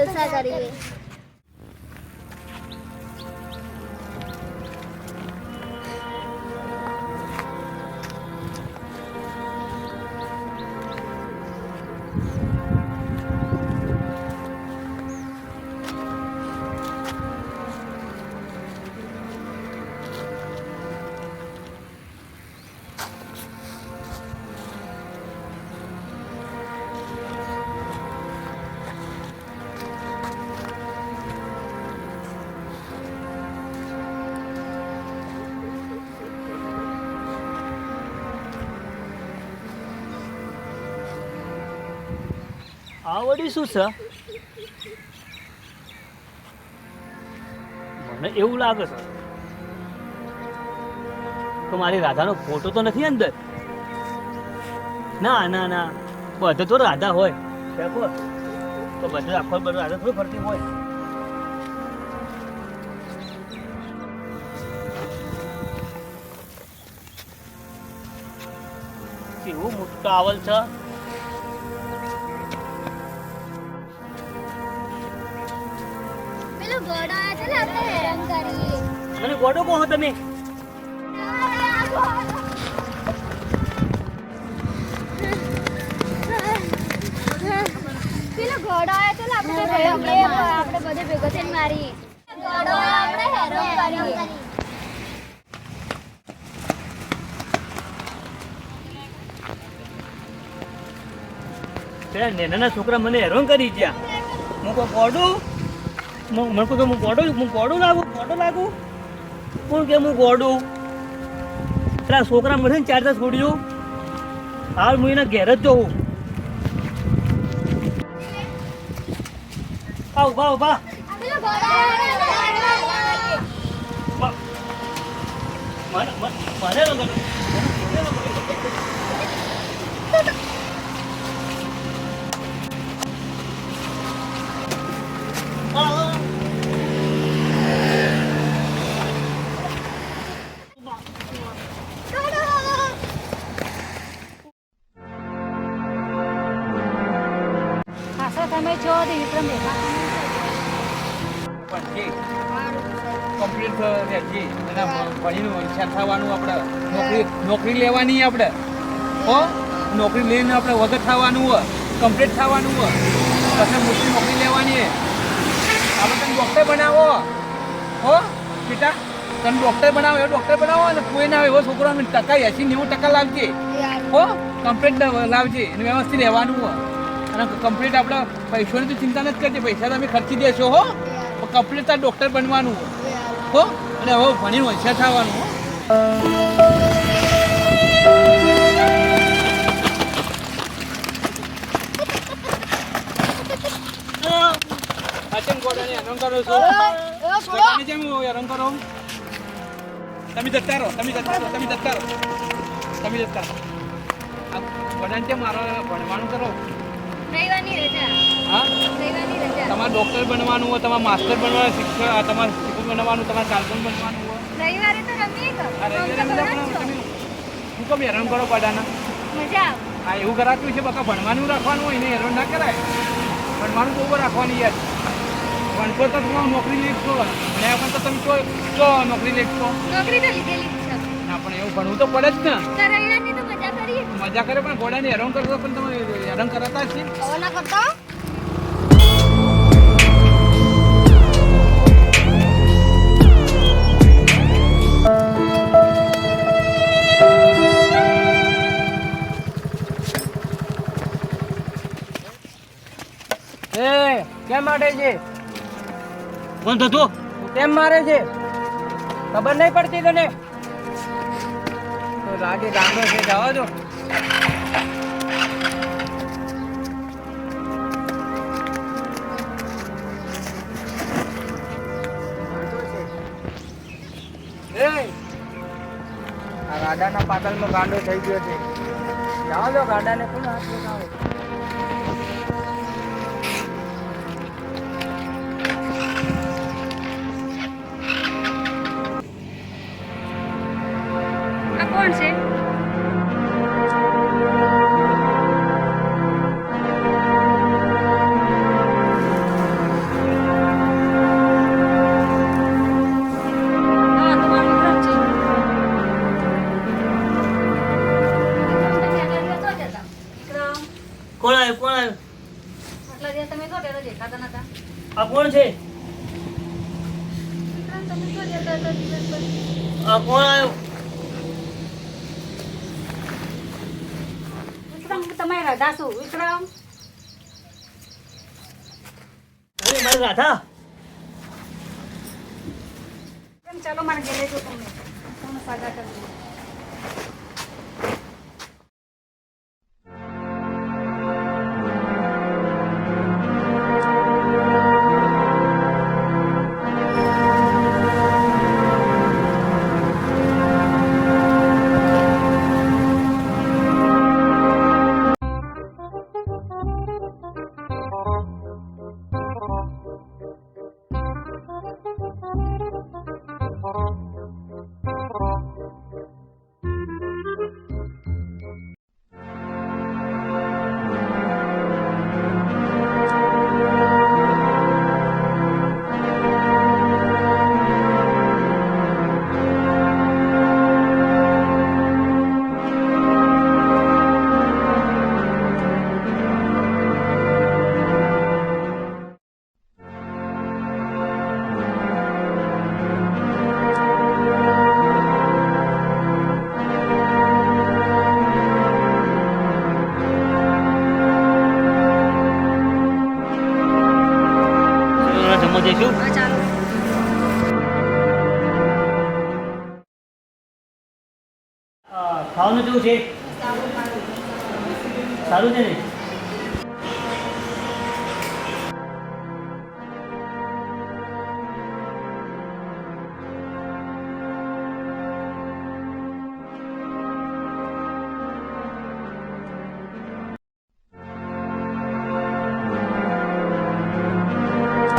જલસા કરીએ. આ વળી શું છે? મને એવું લાગે છે કે મારી રાધાનો ફોટો તો નથી અંદર. ના ના ના, બધે તો રાધા હોય દેખો, તો બધે આખો બધું રાધા થોડી ફરતી હોય. કેવું મોટું ટાવલ છે. પેલો ગોડો આવે છે ને, આપણે હેરાન કરીએ. મને ગોડો કહો તમે? પેલો ગોડો આવે છે ને, આપણે બધે ભેગો થઈને મારી. ગોડો આપણે હેરાન કરીએ. પેલા નેનાના છોકરા મને હેરાન કરી ગયા. હું કોઈ ગોડું, મને કહું હું ગોડું લાગુ. કોણ કે હું ગોડું? પેલા છોકરા મળે ને 4 છોડ્યું. હાલ હું એના ઘેર જ જવું. ઉભા પેલો ગોડો આવે છે. મને તમે છો વિક્રમ કમ્પ્લીટ રહેશે અને ભણીને હોશિયાર થવાનું. આપણે નોકરી લેવાની. આપણે નોકરી લઈને આપણે વગર થવાનું હોય, કમ્પ્લીટ થવાનું હોય, પછી મોટી નોકરી લેવાની. આપણે તને ડૉક્ટર બનાવો બેટા, તને ડૉક્ટર બનાવો એવો ડૉક્ટર બનાવો. અને કોઈ ના એવો છોકરો 80-90% લાવજે. કમ્પ્લીટ લાવજે અને વ્યવસ્થિત રહેવાનું હોય. અને કમ્પ્લીટ આપણે પૈસાની તો ચિંતા નથી કરજે, પૈસા તમે ખર્ચી દેશો. કમ્પ્લીટ તાર ડૉક્ટર બનવાનું અને હવે ભણીને હોશિયાર થવાનું. હેરાન કરો છો? હેરાન કરો? તમે જતા રહો. બધાને છે મારે ભણવાનું કરો. રવિવારની રજા. હા, તમારે ડૉક્ટર બનવાનું હોય, તમારે માસ્ટર બનવાનું, શિક્ષક, તમારે શિક્ષક બનવાનું, તમારે કારકુન બનવાનું હોય. રવિવારે તો રમીએ કે શું કેમ હેરાન કરો બધાના? મજા આવે. હા, એવું કરાતું છે. બકા ભણવાનું રાખવાનું હોય એને હેરાન ના કરાય. ભણવાનું બહુ રાખવાની યાર. ભણતો તો તમે નોકરી લેશો, ભણ્યા પણ તો તમે જો નોકરી લેશો. નોકરી તો લીધેલી છે. ના, પણ એવું ભણવું તો પડે જ ને. તો રવિવારની તો મજા કરીએ. મજા કરે પણ ઘોડાને હેરાન કરતો પણ તમે હેરાન કરાતા જ છે. હવે ના કરતો. કેમ માટે છે? કોણ થતું? કેમ મારે છે? ખબર નહીં પડતી તને? તો લાગે ગાંડો છે, જવા દો. આ ગાડાના પાતળમાં ગાંડો થઈ ગયો છે. જવા દો, ગાડાને કોણ હાથ લગાવે? કોણ છે? છે? વિક્રમ, તમે શું લેતા હતા દિવસભર? આ કોણ આવ્યો? વિક્રમ, તમે રાધા છો? વિક્રમ, અરે મારી રાધા. કેમ ચાલો મારે ઘરે જો તમે સાજા કરી. જમવા જઈશું. હા ચાલો. ખાવાનું કેવું છે? સારું છે ને?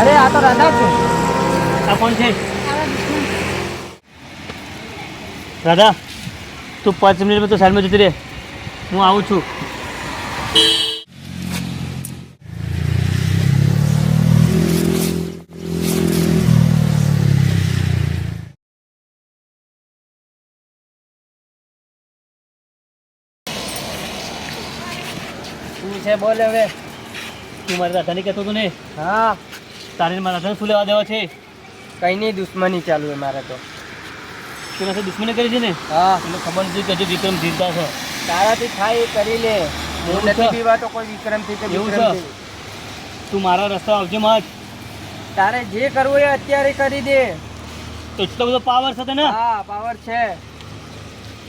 અરે આ તો રાધા છે. આ કોણ છે? રાધા, તું 5 મિનિટમાં તો સાઈડમાં જતી રહે, હું આવું છું. શું છે બોલ હવે. તું મારી રાધાને કહેતો હતો ને, હા, તારે મારા રાધાને શું લેવા દેવા છે? કઈ નહીં, દુશ્મની ચાલુ છે મારે તો. તું નથી દુશ્મની કરી છે ને? હા, એટલે ખબર નથી કે હજુ વિક્રમ જીવતા છે. તારાથી થાય એ કરી લે. હું એવું છે? નથી પીવાતો કોઈ વિક્રમથી કે એવું છે? વિક્રમથી. તું મારા રસ્તા આવજે મત. તારે જે કરવું એ અત્યારે કરી દે. એટલો બધો પાવર છે તને? હા, પાવર છે.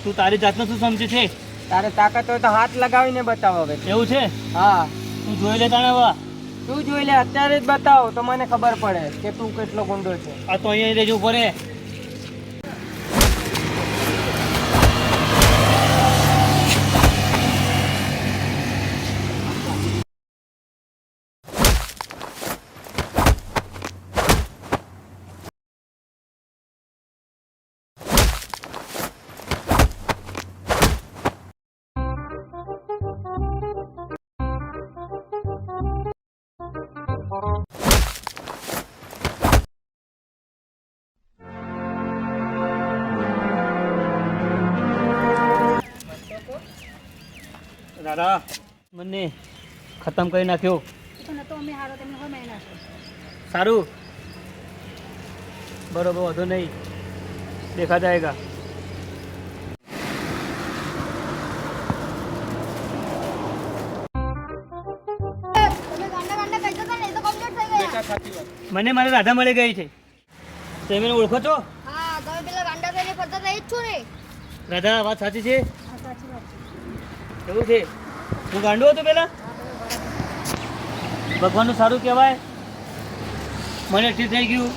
તું તારી જાતને શું સમજે છે? તારે તાકાત હોય તો હાથ લગાવીને બતાવો હવે. એવું છે? હા, તું જોઈ લે તાણે હવે. તું જોઈ લે, અત્યારે જ બતાવો તો મને ખબર પડે કે તું કેટલો ગુંડો છે. આ તો અહીંયા રહેજો ઉપર હે. દાદા, મને ખતમ કરી નાખ્યો. તો નતો અમે હારો તમે હવે મેં નાખો. સારું, બરોબર, વધુ નહીં, દેખા જાયગા. તમે ગાંડા ગાંડા કહી દો ને, એ તો કમ્પ્લીટ થઈ ગયા. સાચી વાત. મને મારી રાધા મળી ગઈ છે. તમે મને ઓળખો છો? હા, તમે પેલા ગાંડા થઈને ફરતા હતા એ જ છો ને? રાધા, વાત સાચી છે? હા સાચી વાત છે. એવું છે? હું ગાંડો હતો પેલા? ભગવાનનું સારું કહેવાય, મને ઠીક થઈ ગયું.